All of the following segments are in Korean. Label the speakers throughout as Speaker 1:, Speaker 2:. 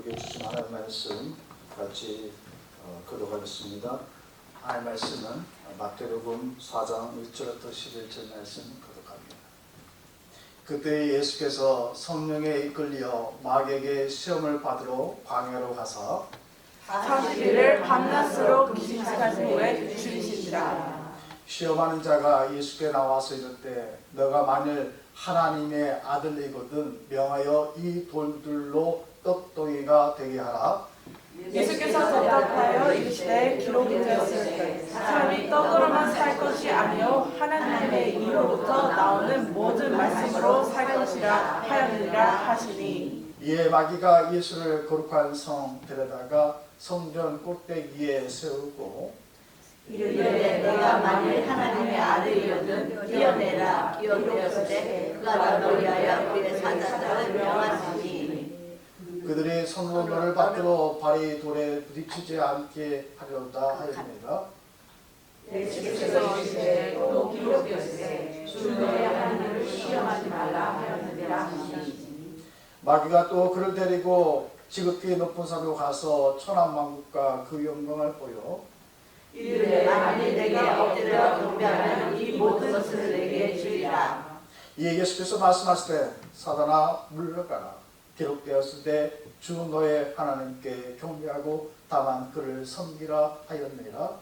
Speaker 1: 우리에게 주신 하나님의 말씀 같이 교독하겠습니다. 하나님의 말씀은 마태복음 4장 1절부터 11절 말씀 교독합니다. 그때 예수께서 성령에 이끌려 마귀에게 시험을 받으러 광야로 가사
Speaker 2: 40일을 밤낮으로 금식하신 후에 죽이시니라.
Speaker 1: 시험하는 자가 예수께 나와서 이르되 너가 만일 하나님의 아들이거든 명하여 이 돌들로 떡덩이가 되게 하라.
Speaker 2: 예수께서 대답하여 이르시되 기록이 되었을 사람이 떡으로만 살 것이 아니요 하나님의 입으로부터 나오는 모든 말씀으로 살 것이라 하였느니라 하시니.
Speaker 1: 이에 마귀가 예수를 거룩한 성 데려다가 성전 꼭대기에 세우고
Speaker 3: 이르되 내가 만일 하나님의 아들이거든 뛰어내라. 기록되었으되 그가 너를 위하여 그의 사자들을 명하시니.
Speaker 1: 그들이 성문을 받들어 발이 돌에 부딪히지 않게 하려다 하였느니라.
Speaker 3: 예수께서 이르시되 또 기록되었으되 주 너의 하나님을 시험하지 말라 하였느니라 하시니.
Speaker 1: 마귀가 또 그를 데리고 지극히 높은 산으로 가서 천하만국과 그 영광을 보여
Speaker 3: 이르되 만일 내게 엎드려 경배하면 이 모든 것을 내게 주리라.
Speaker 1: 이에 예수께서 말씀하시되 사단아 물러가라. 기록되었을 때 주 너의 하나님께 경배하고 다만 그를 섬기라 하였느니라.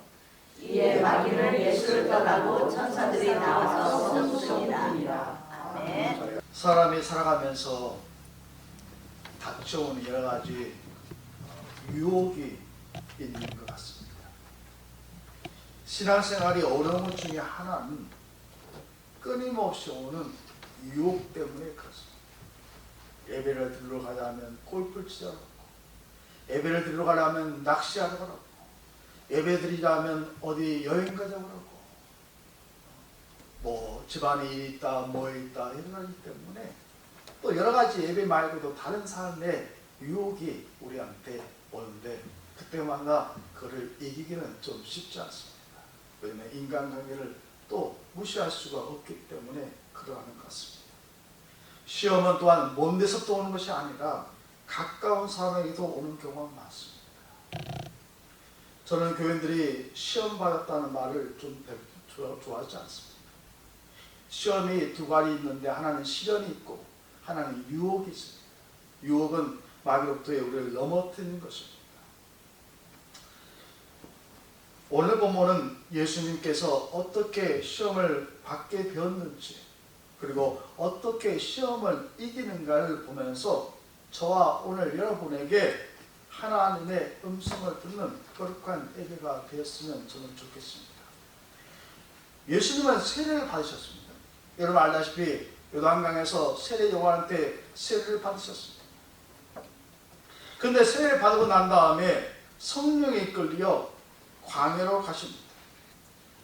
Speaker 3: 이에 마귀는 예수를 떠나고 천사들이 나와서 섬기니라. 아멘.
Speaker 1: 사람이 살아가면서 닥쳐오는 여러 가지 유혹이 있는 것 같습니다. 신앙생활이 어려운 것 중에 하나는 끊임없이 오는 유혹 때문에 그렇습니다. 예배를 들러 가려면 골프를 치자고 하고, 예배를 들러 가려면 낚시하려고 하고, 예배 드리려면 어디 여행 가자고 하고, 뭐 집안에 일이 있다, 뭐 있다 이런 가지 때문에 또 여러 가지 예배 말고도 다른 삶의 유혹이 우리한테 오는데 그때마다 그를 이기기는 좀 쉽지 않습니다. 왜냐하면 인간관계를 또 무시할 수가 없기 때문에 그러하는 것 같습니다. 시험은 또한 먼 데서부터 오는 것이 아니라 가까운 사람에게도 오는 경우가 많습니다. 저는 교인들이 시험 받았다는 말을 좀 좋아하지 않습니다. 시험이 두 가지 있는데 하나는 시련이 있고 하나는 유혹이 있습니다. 유혹은 마귀로부터의 우리를 넘어뜨리는 것입니다. 오늘 본문은 예수님께서 어떻게 시험을 받게 되었는지 그리고 어떻게 시험을 이기는가를 보면서 저와 오늘 여러분에게 하나님의 음성을 듣는 거룩한 예배가 되었으면 저는 좋겠습니다. 예수님은 세례를 받으셨습니다. 여러분 알다시피 요단강에서 세례 요한한테 세례를 받으셨습니다. 그런데 세례를 받고 난 다음에 성령에 이끌려 광야로 가십니다.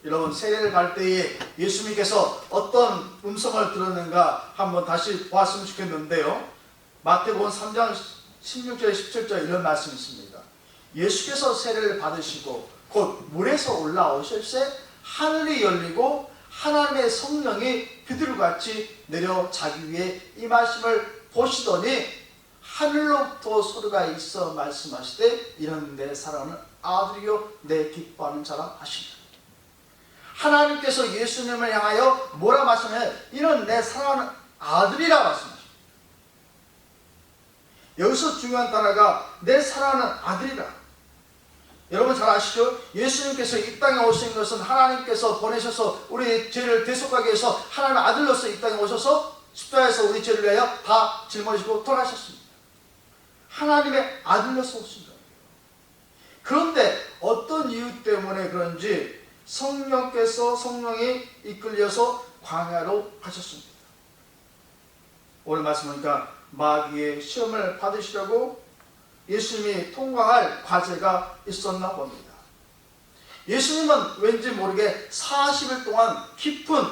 Speaker 1: 여러분 세례를 받을 때에 예수님께서 어떤 음성을 들었는가 한번 다시 보았으면 좋겠는데요. 마태복음 3장 16절 17절 이런 말씀이 있습니다. 예수께서 세례를 받으시고 곧 물에서 올라오실 때 하늘이 열리고 하나님의 성령이 비둘기같이 내려 자기 위에 임하심을 보시더니 하늘로부터 소리가 있어 말씀하시되 이런 내 사랑하는 아들이요 내 기뻐하는 자라 하시니 하나님께서 예수님을 향하여 뭐라 말씀하시냐면 이런 내 사랑하는 아들이라 말씀하십니다. 여기서 중요한 단어가 내 사랑하는 아들이라. 여러분 잘 아시죠? 예수님께서 이 땅에 오신 것은 하나님께서 보내셔서 우리 죄를 대속하기 위해서 하나님의 아들로서 이 땅에 오셔서 십자가에서 우리 죄를 위하여 다 짊어지고 돌아가셨습니다. 하나님의 아들로서 오신 거예요. 그런데 어떤 이유 때문에 그런지 성령이 이끌려서 광야로 가셨습니다. 오늘 말씀 보니까 마귀의 시험을 받으시려고 예수님이 통과할 과제가 있었나 봅니다. 예수님은 왠지 모르게 40일 동안 깊은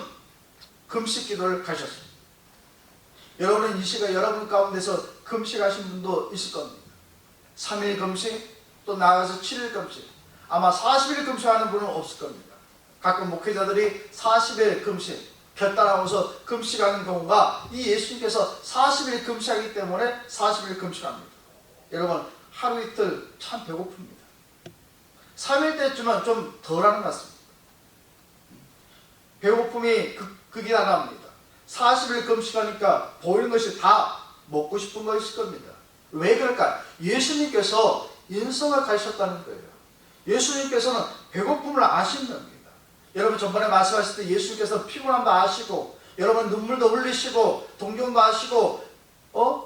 Speaker 1: 금식 기도를 가셨습니다. 여러분은 이 시간 여러분 가운데서 금식하신 분도 있을 겁니다. 3일 금식 또 나아가서 7일 금식 아마 40일 금식하는 분은 없을 겁니다. 가끔 목회자들이 40일 금식 결단하고서 금식하는 경우가 이 예수님께서 40일 금식하기 때문에 40일 금식합니다. 여러분 하루 이틀 참 배고픕니다. 3일 때쯤은 좀 덜하는 것 같습니다. 배고픔이 극이 나갑니다. 40일 금식하니까 보이는 것이 다 먹고 싶은 것일 겁니다. 왜 그럴까요? 예수님께서 인성을 가지셨다는 거예요. 예수님께서는 배고픔을 아신 겁니다. 여러분 전번에 말씀하실 때 예수님께서 피곤함도 아시고 여러분 눈물도 흘리시고 동경도 하시고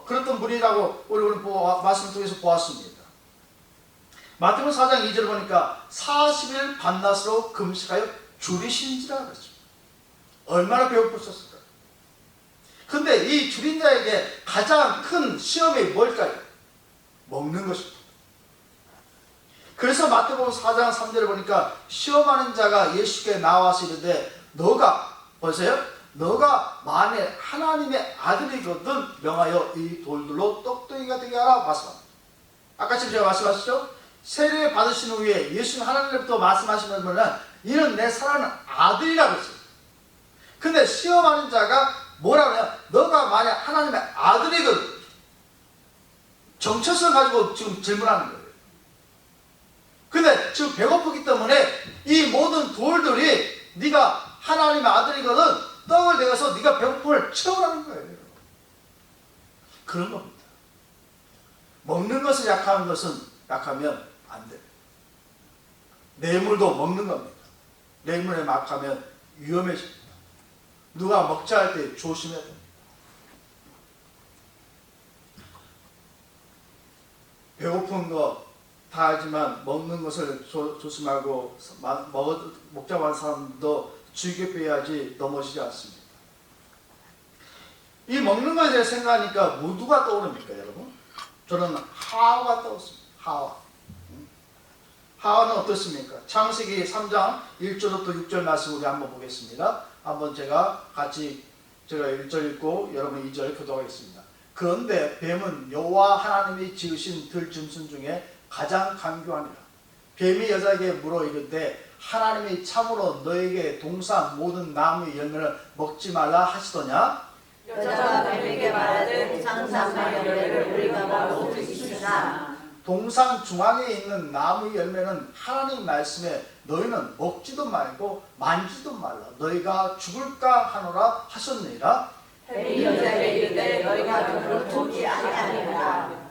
Speaker 1: 그랬던 분이라고 우리 오늘 말씀을 통해서 보았습니다. 마태복음 4장 2절 보니까 40일 밤낮으로 금식하여 줄이신지라 그랬습니다. 얼마나 배고프셨을까요? 근데 이 줄인 자에게 가장 큰 시험이 뭘까요? 먹는 것입니다. 그래서 마태복음 4장 3절에 보니까 시험하는 자가 예수께 나와서 이르되 너가 보세요. 너가 만일 하나님의 아들이거든 명하여 이 돌들로 떡덩이가 되게 하라 말씀합니다. 아까 지금 제가 말씀하셨죠? 세례 받으신 후에 예수님 하나님부터 말씀하시면 이는 내 사랑하는 아들이라고 했어요. 근데 시험하는 자가 뭐라고 해요? 너가 만약 하나님의 아들이거든. 정체성을 가지고 지금 질문하는 거예요. 근데 지금 배고프기 때문에 이 모든 돌들이 네가 하나님의 아들이거든 떡을 내어서 네가 배고픔을 채우라는 거예요. 그런 겁니다. 먹는 것을 약하면 안 돼요. 뇌물도 먹는 겁니다. 뇌물에 막하면 위험해집니다. 누가 먹자 할 때 조심해야 됩니다. 배고픈 거 다 알지만 먹는 것을 조심하고 먹자고 하는 사람도 즐겨 빼야지 넘어지지 않습니다. 이 먹는 것에 대해 생각하니까 누가 떠오릅니까 여러분? 저는 하와가 떠오릅니다. 하와는 어떻습니까? 창세기 3장 1절부터 6절 말씀 우리 한번 보겠습니다. 한번 제가 1절 읽고 여러분 2절 교독하겠습니다. 그런데 뱀은 여호와 하나님이 지으신 들짐승 중에 가장 간교하니라. 뱀이 여자에게 물어 이르되 하나님이 참으로 너에게 동산 모든 나무의 열매를 먹지 말라 하시더냐?
Speaker 3: 여자가 뱀에게 말하되 상상의 열매를 우리가 먹을 수 있으나
Speaker 1: 동산 중앙에 있는 나무의 열매는 하나님 말씀에 너희는 먹지도 말고 만지도 말라 너희가 죽을까 하노라 하셨느니라.
Speaker 3: 뱀이 여자에게 이르되 너희가 그를 보지 아니하리라.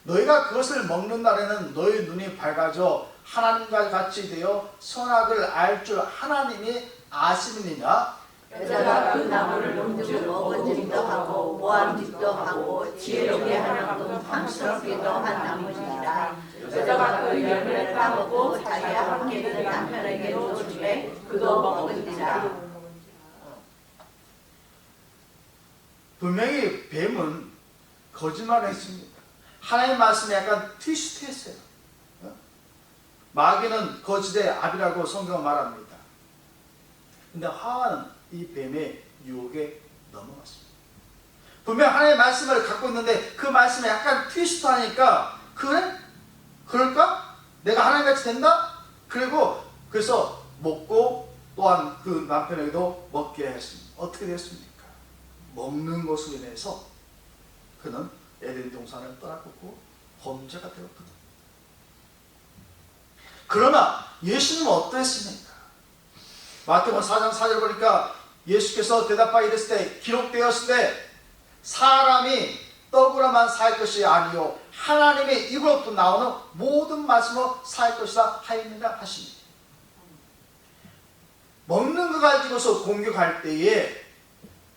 Speaker 1: 너희가 그것을 먹는 날에는 너희 눈이 밝아져 하나님과 같이 되어 선악을 알 줄 하나님이 아심이니라.
Speaker 3: 여자가 그 나무를 본즉 먹은짓도 하고 모함짓도 하고 지혜롭게 하는 탐스럽기도 한 나무니라. 여자가 그 열매를 따먹고 자기와 함께 있는 남편에게도 주매 그도 먹은지라.
Speaker 1: 분명히 뱀은 거짓말했습니다. 하나님 말씀에 약간 트위스트했어요. 마귀는 거짓의 압이라고 성경은 말합니다. 근데 하와는 이 뱀의 유혹에 넘어갔습니다. 분명 하나님의 말씀을 갖고 있는데 그 말씀에 약간 트위스트하니까 그래? 그럴까? 내가 하나님같이 된다? 그래서 먹고 또한 그 남편에게도 먹게 했습니다. 어떻게 됐습니까? 먹는 것으로 인해서 그는 에덴 동산을 떠났고 범죄가 되었거든요. 그러나 예수님은 어떠했습니까? 마태복음 4장 4절 보니까 예수께서 대답하여 이르시되 때 기록되었을 때 사람이 떡으로만 살 것이 아니요 하나님의 입으로부터 나오는 모든 말씀으로 살 것이라 하였느니라 하십니다. 먹는 거 가지고서 공격할 때에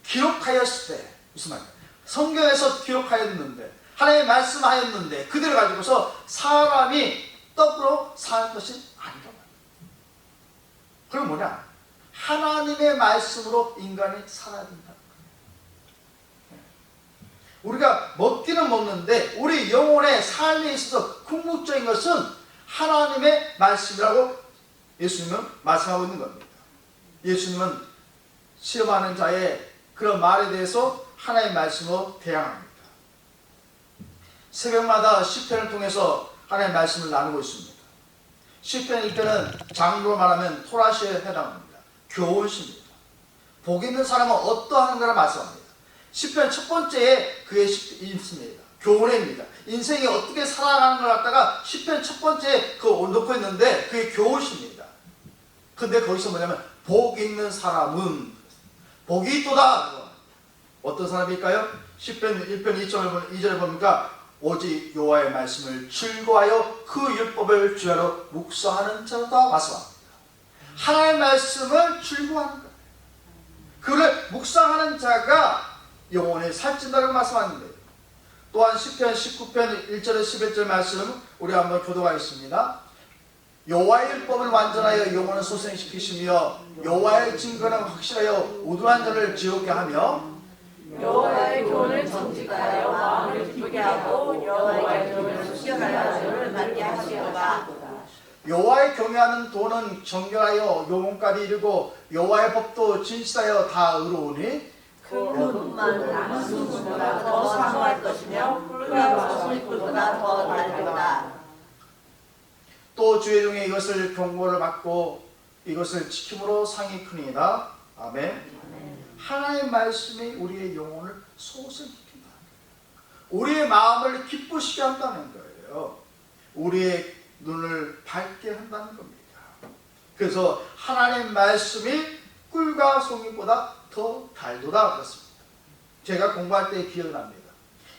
Speaker 1: 기록하였을 때 무슨 말이에요? 성경에서 기록하였는데 하나님의 말씀하였는데 그대로 가지고서 사람이 떡으로 살 것이 아니라 그럼 뭐냐? 하나님의 말씀으로 인간이 살아야 된다. 우리가 먹기는 먹는데 우리 영혼의 삶에 있어서 궁극적인 것은 하나님의 말씀이라고 예수님은 말씀하고 있는 겁니다. 예수님은 시험하는 자의 그런 말에 대해서 하나님의 말씀으로 대항합니다. 새벽마다 시편을 통해서 하나님의 말씀을 나누고 있습니다. 시편 1편은 장르로 말하면 토라시에 해당합니다. 교훈입니다. 복 있는 사람은 어떠하는가를 말씀합니다. 시편 첫 번째에 그게 있습니다. 교훈입니다. 인생이 어떻게 살아가는 걸 갖다가 시편 첫 번째 그 놓고 있는데 그게 교훈입니다. 근데 거기서 뭐냐면 복 있는 사람은 복이 있도다. 어떤 사람일까요? 시편 1편 2절에 보니까 오직 여호와의 말씀을 즐거워하여 그 율법을 주야로 묵상하는 자로다 말씀합니다. 하나님의 말씀을 즐거워하는 거예요. 그를 묵상하는 자가 영혼이 살찐다고 말씀하는 거예요. 또한 시편 19편 1절에 11절 말씀 우리 한번 교독하겠습니다. 여호와의 율법을 완전하여 영혼을 소생시키시며 여호와의 증거는 확실하여 우둔한 자를 지옥게 하며
Speaker 2: 여호와의 교훈을 정직하여 마음을 기쁘게 하고 여호와의 교훈을
Speaker 3: 숙연하여 저를 받게 하시오가.
Speaker 1: 여호와의 경외하는 도는 정결하여 영혼까지 이르고 여호와의 법도 진실하여 다 의로우니
Speaker 2: 그
Speaker 3: 그뿐만 남순보다
Speaker 2: 더 사모할 것이며 꿀과
Speaker 3: 술보다 더 달도다.
Speaker 1: 또 주의 종에 이것을 경고를 받고 이것을 지킴으로 상이 크니이다. 아멘. 하나님의 말씀이 우리의 영혼을 소생시킨다. 우리의 마음을 기쁘시게 한다는 거예요. 우리의 눈을 밝게 한다는 겁니다. 그래서 하나님의 말씀이 꿀과 송이보다 더 달도다 그렇습니다. 제가 공부할 때 기억이 납니다.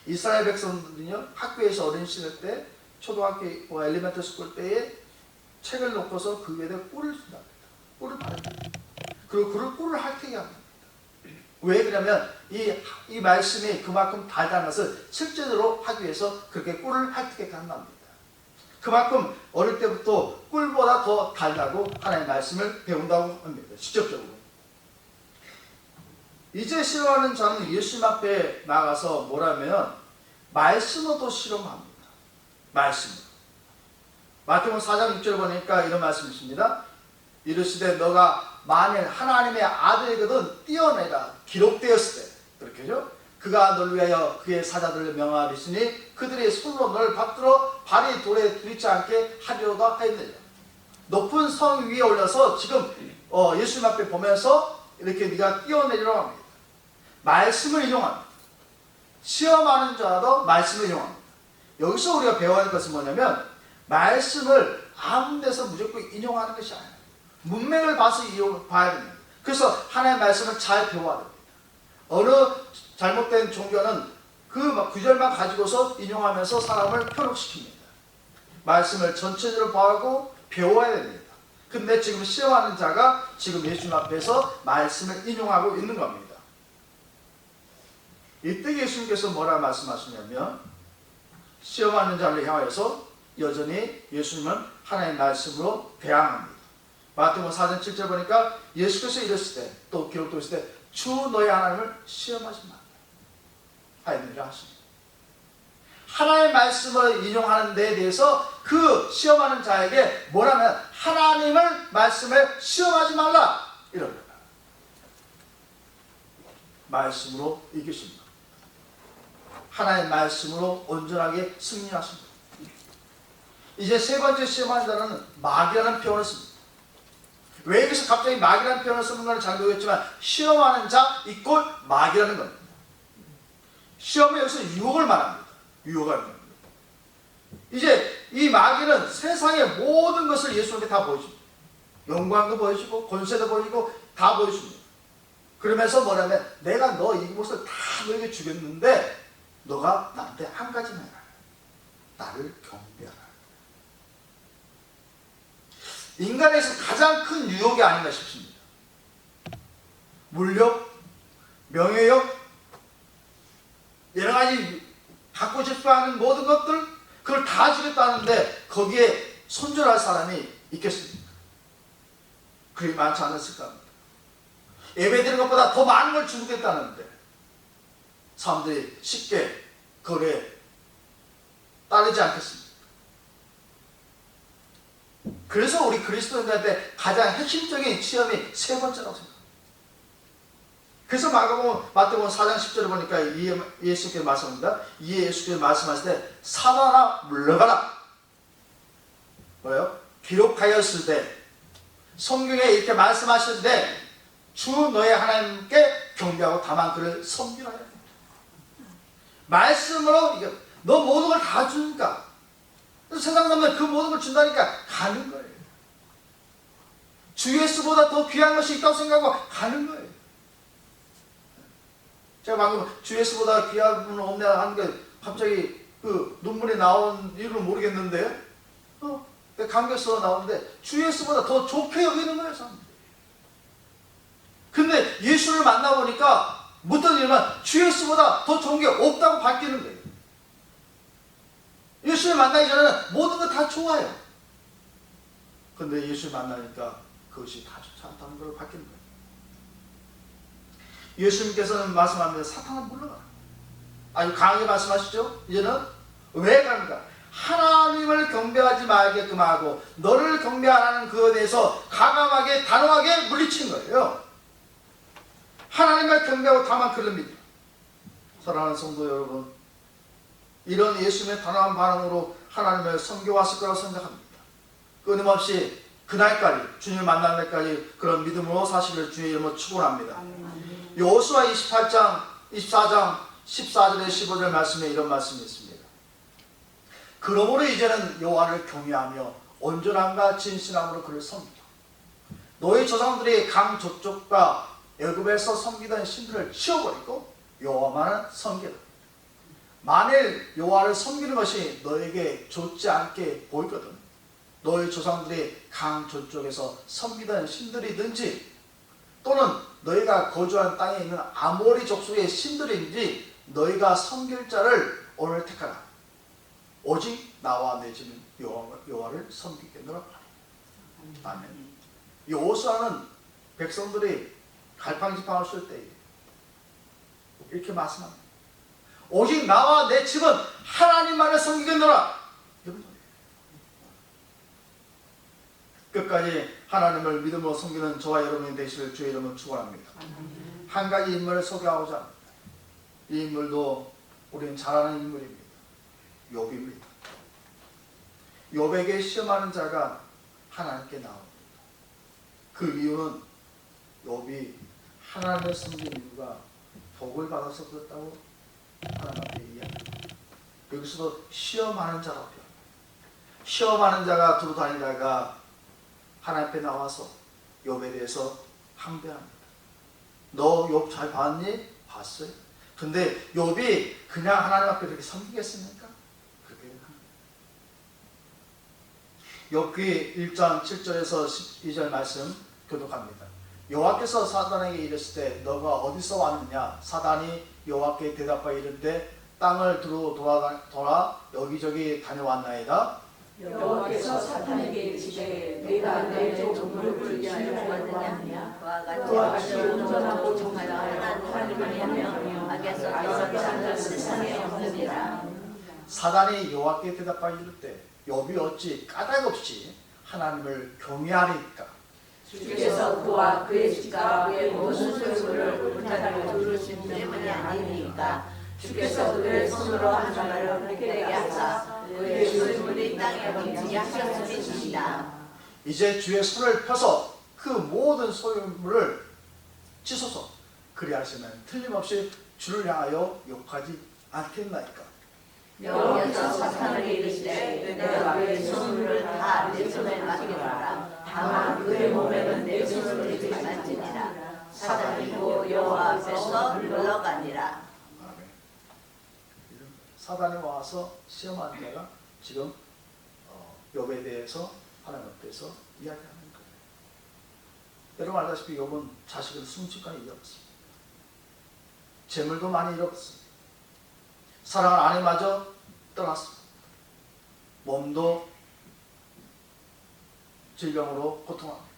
Speaker 1: 이스라엘 백성들은요 학교에서 어린 시절 때 초등학교 엘리멘트 스쿨 때에 책을 놓고서 그 위에다 꿀을 준답니다. 꿀을 바릅니다. 그리고 꿀을 핥게 합니다. 왜 그러냐면 이 말씀이 그만큼 달다는 것을 실제로 하기 위해서 그렇게 꿀을 핥게 한답니다. 그만큼 어릴 때부터 꿀보다 더 달다고 하나님의 말씀을 배운다고 합니다. 직접적으로. 이제 싫어하는 자는 예수님 앞에 나가서 뭐라면 말씀으로도 실험합니다. 말씀으로. 마태복음 4장 6절을 보니까 이런 말씀이 있습니다. 이르시되 너가 만일 하나님의 아들이거든 뛰어내라 기록되었을 때 그렇게죠. 그가 널 위하여 그의 사자들을 명하리시니 그들의 손으로 널 받들어 발이 돌에 부딪지 않게 하리로다 하였느니라. 높은 성 위에 올려서 지금 예수님 앞에 보면서 이렇게 네가 뛰어내리라고 합니다. 말씀을 인용합니다. 시험하는 자도 말씀을 인용합니다. 여기서 우리가 배워야 할 것은 뭐냐면 말씀을 아무 데서 무조건 인용하는 것이 아니에요. 문맥을 봐서 봐야 됩니다. 그래서 하나님의 말씀을 잘 배워야 됩니다. 어느 잘못된 종교는 그 구절만 가지고서 인용하면서 사람을 편혹시킵니다. 말씀을 전체적으로 봐하고 배워야 됩니다. 근데 지금 시험하는 자가 지금 예수님 앞에서 말씀을 인용하고 있는 겁니다. 이때 예수님께서 뭐라 말씀하시냐면 시험하는 자를 향하여서 여전히 예수님은 하나님의 말씀으로 대항합니다. 마태복음 4장 7절 보니까 예수께서 이랬을 때 또 기록되어 있을 때 주 너희 하나님을 시험하지 말라 하였느니라 하십니다. 하나님의 말씀을 인용하는 데에 대해서 그 시험하는 자에게 뭐라면 하나님을 말씀을 시험하지 말라 이런 거예요. 말씀으로 이기십니다. 하나님의 말씀으로 온전하게 승리하십니다. 이제 세 번째 시험하는 자는 마귀라는 표현을 씁니다. 왜 여기서 갑자기 마귀라는 표현을 쓰는 건 잘 모르겠지만 시험하는 자 이꼴 마귀라는 겁니다. 시험은 여기서 유혹을 말합니다. 유혹하는 겁니다. 이제 이 마귀는 세상의 모든 것을 예수님께 다 보여줍니다. 영광도 보여주고 권세도 보여주고 다 보여줍니다. 그러면서 뭐냐면 내가 너 이 것을 다 너에게 주겠는데 너가 나한테 한 가지만 해라. 나를 경배하라. 인간에서 가장 큰 유혹이 아닌가 싶습니다. 물욕, 명예욕, 여러 가지 갖고 싶어 하는 모든 것들 그걸 다 주겠다는데 거기에 손절할 사람이 있겠습니까? 그리 많지 않았을까 합니다. 예배드리는 것보다 더 많은 걸 주겠다는데 사람들이 쉽게 그거에 따르지 않겠습니까? 그래서 우리 그리스도인들한테 가장 핵심적인 시험이 세 번째라고 생각합니다. 그래서 마태복음 4장 10절을 보니까 예수께서 말씀합니다. 이에 예수께서 말씀하실 때 사단아 물러가라. 뭐예요? 기록하였을 때 성경에 이렇게 말씀하시는데 주 너의 하나님께 경배하고 다만 그를 섬기라. 말씀으로 너 모든 걸 다 주니까. 세상 사람은 그 모든 걸 준다니까 가는 거예요. 주 예수보다 더 귀한 것이 있다고 생각하고 가는 거예요. 제가 방금 주 예수보다 귀한 분은 없냐 하는 게 갑자기 그 눈물이 나온 이유를 모르겠는데요. 감격스러워 나오는데 주 예수보다 더 좋게 여기는 거예요, 사람들이. 근데 예수를 만나보니까 어떤 일만 주 예수보다 더 좋은 게 없다고 바뀌는 거예요. 예수를 만나기 전에는 모든 거 다 좋아요. 근데 예수를 만나니까 그것이 다 좋지 않다는 걸 바뀌는 거예요. 예수님께서는 말씀합니다. 사탄은 물러가라. 아주 강하게 말씀하시죠. 이제는 왜 갑니까? 하나님을 경배하지 말게끔 하고 너를 경배 안 하는 그에 대해서 가감하게 단호하게 물리치는 거예요. 하나님을 경배하고 다만 그럽니다. 사랑하는 성도 여러분, 이런 예수님의 단호한 반응으로 하나님을 섬겨왔을 거라고 생각합니다. 끊임없이 그날까지 주님을 만날 날까지 그런 믿음으로 사시기를 주의 이름으로 축원합니다. 여호수아 24장 14절에 15절 말씀에 이런 말씀이 있습니다. 그러므로 이제는 여호와를 경외하며 온전함과 진실함으로 그를 섬기라. 너희 조상들이 강 저쪽과 애굽에서 섬기던 신들을 치워버리고 여호와만을 섬기라. 만일 여호와를 섬기는 것이 너에게 좋지 않게 보이거든 너희 조상들이 강 저쪽에서 섬기던 신들이든지 또는 너희가 거주한 땅에 있는 아모리 족속의 신들인지 너희가 섬길 자를 오늘 택하라. 오직 나와 내 집은 여호와를 섬기겠노라. 아멘. 여호수아는 백성들이 갈팡질팡을 쓸 때 이렇게 말씀합니다. 오직 나와 내 집은 하나님만을 섬기겠노라. 끝까지 하나님을 믿음으로 섬기는 저와 여러분이 되시길 주의 이름으로 축원합니다. 한 가지 인물을 소개하고자 합니다. 이 인물도 우리는 잘 아는 인물입니다. 욥입니다. 욥에게 시험하는 자가 하나님께 나옵니다. 그 이유는 욥이 하나님을 섬긴 이유가 복을 받아서 그렇다고 하나님께 이야기합니다. 여기서도 시험하는 자라고 합니다. 시험하는 자가 두루 다니다가 하나님 앞에 나와서 욥에 대해서 항변합니다. 너 욥 잘 봤니? 봤어요. 근데 욥이 그냥 하나님 앞에 그렇게 섬기겠습니까? 그렇게 합니다. 욥기 1장 7절에서 12절 말씀 교독합니다. 여호와께서 사단에게 이르실 때 너가 어디서 왔느냐? 사단이 여호와께 대답하여 이르되 땅을 두루 돌아 여기저기 다녀왔나이다.
Speaker 3: 여호와께서 사탄에게 이르시되 네가 내 종을 불리하여 왔느냐? 그와 같이 온전하고 정직한 하나님을 향하며 악에서 떠난 자는 세상에 없느니라.
Speaker 1: 사단이 여호와께 대답하여 이르되 욥이 어찌 까닭 없이 하나님을 경외하리까?
Speaker 3: 주께서 그와 그의 집과 그의 모든 소유를 불타게 두르신 때문이 아니니까 주께서 그의 손으로 한 말을 헛되게 하사 그의 소유물이 땅에 넘치게 하셨음이니이다.
Speaker 1: 이제 주의 손을 펴서 그 모든 소유물을 찢어서 그리하시면 틀림없이 주를 향하여 욕하지 않겠나이까?
Speaker 3: 여호와께서 사탄에게 이르시되 내가 그의 소유물을 다 내 손에 맡기노라. 다만 그의 몸에는 내 손을 대지 말지니라. 사단이고 여호와 앞에서 물러가니라.
Speaker 1: 사단이 와서 시험하는 자가 지금 욥에 대해서 하나님 앞에서 이야기하는 거예요. 여러분 알다시피 욥은 자식을 순식간에 잃었습니다. 재물도 많이 잃었습니다. 사랑하는 아내마저 떠났습니다. 몸도 질병으로 고통합니다.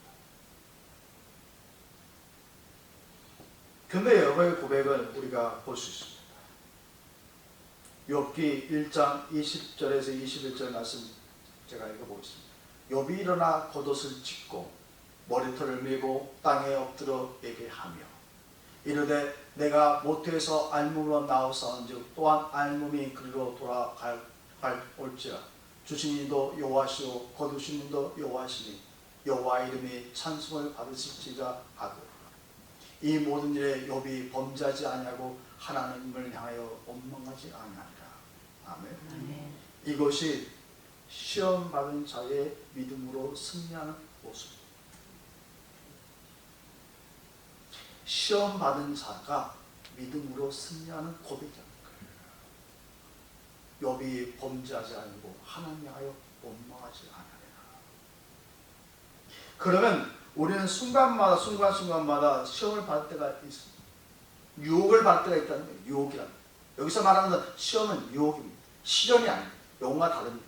Speaker 1: 근데 욥의 고백을 우리가 볼 수 있습니다. 욥기 1장 20절에서 21절 말씀 제가 읽어보겠습니다. 욥이 일어나 겉옷을 찢고 머리털을 밀고 땅에 엎드려 얘기하며 이르되 내가 모태에서 알몸으로 나오사온즉 또한 알몸이 그리로 돌아갈 올지라 주신 이도 여호와시오 거두신 이도 여호와시니 여호와 이름이 찬송을 받으실지가 하고 이 모든 일에 욥이 범죄하지 아니하고 하나님을 향하여 원망하지 아니하리라. 아멘. 이것이 시험 받은 자의 믿음으로 승리하는 모습. 시험 받은 자가 믿음으로 승리하는 고백이다. 욥이 범죄하지 않고 하나님 하여 원망하지 않으리라. 그러면 우리는 순간마다 시험을 받을 때가 있습니다. 유혹을 받을 때가 있다는 거예요. 유혹이란. 여기서 말하는 시험은 유혹입니다. 시련이 아닙니다. 영과 다릅니다.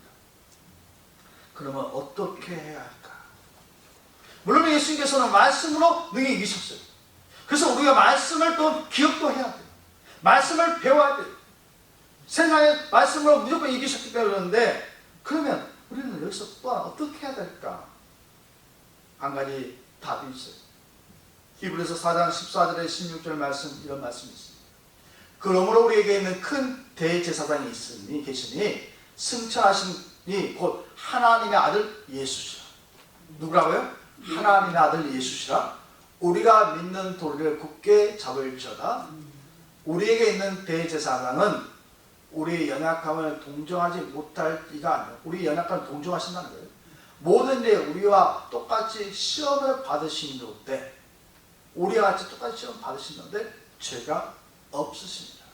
Speaker 1: 그러면 어떻게 해야 할까? 물론 예수님께서는 말씀으로 능히 이기셨어요. 그래서 우리가 말씀을 또 기억도 해야 돼요. 말씀을 배워야 돼요. 세상에 말씀으로 무조건 이기셨기 때문에 그러는데, 그러면 우리는 여기서 또한 어떻게 해야 될까? 한 가지 답이 있어요. 히브리서 4장 14절에 16절 말씀, 이런 말씀이 있습니다. 그러므로 우리에게 있는 큰 대제사장이 있으니 계시니 승천하신이 곧 하나님의 아들 예수시라. 누구라고요? 하나님의 아들 예수시라. 우리가 믿는 도리를 굳게 잡을지어다. 우리에게 있는 대제사장은 우리의 연약함을 동정하지 못할 이가 아니라, 우리의 연약함을 동정하신다는 거예요. 모든 일 우리와 똑같이 시험을 받으시는데, 우리와 같이 똑같이 시험 받으시는데 죄가 없으십니다.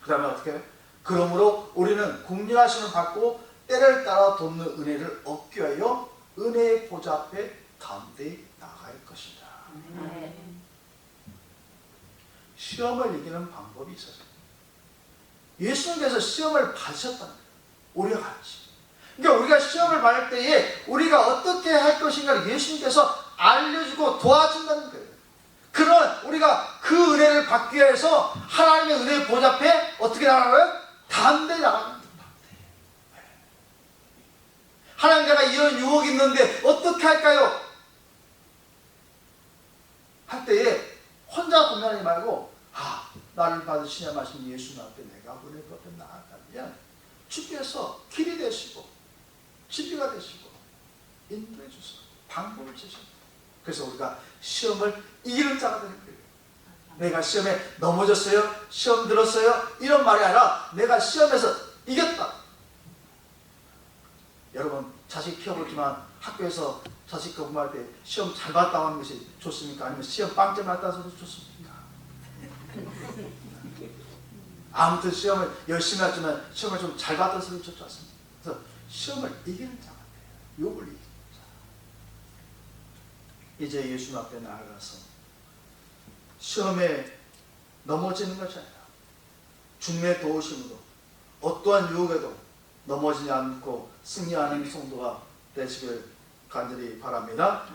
Speaker 1: 그 다음에 어떻게 해요? 그러므로 우리는 국률하심을 받고 때를 따라 돕는 은혜를 얻기 위하여 은혜의 보좌 앞에 담대히 나갈 것이다. 시험을 이기는 방법이 있어요. 예수님께서 시험을 받으셨다는 거예요. 우리가 같이. 그러니까 우리가 시험을 받을 때에 우리가 어떻게 할 것인가를 예수님께서 알려주고 도와준다는 거예요. 그런 우리가 그 은혜를 받기 위해서 하나님의 은혜의 보좌 앞에 어떻게 나가고요? 담대히 나가는 거예요. 하나님, 내가 이런 유혹이 있는데 어떻게 할까요? 할 때에 혼자 고민하지 말고, 나를 받으시냐 마신 예수 앞에 내가 은혜 앞에 나아가면 주께서 길이 되시고 진리가 되시고 인도해 주시고 방법을 주십니다. 그래서 우리가 시험을 이기는 자가 되는 거예요. 내가 시험에 넘어졌어요, 시험 들었어요, 이런 말이 아니라 내가 시험에서 이겼다. 여러분, 자식 키워보지만 학교에서 자식 공부할 때 시험 잘 봤다고 하는 것이 좋습니까? 아니면 시험 빵점 맞다고 해서 좋습니까? 아무튼 시험을 열심히 했지만 시험을 좀 잘 봤다고 해서 좋지 않습니다. 그래서 시험을 이기는 자가 돼요. 욕을 이기는 자. 이제 예수님 앞에 나아가서 시험에 넘어지는 것이 아니라 주님의 도우심으로 어떠한 유혹에도 넘어지지 않고 승리하는 성도가 되시길 간절히 바랍니다.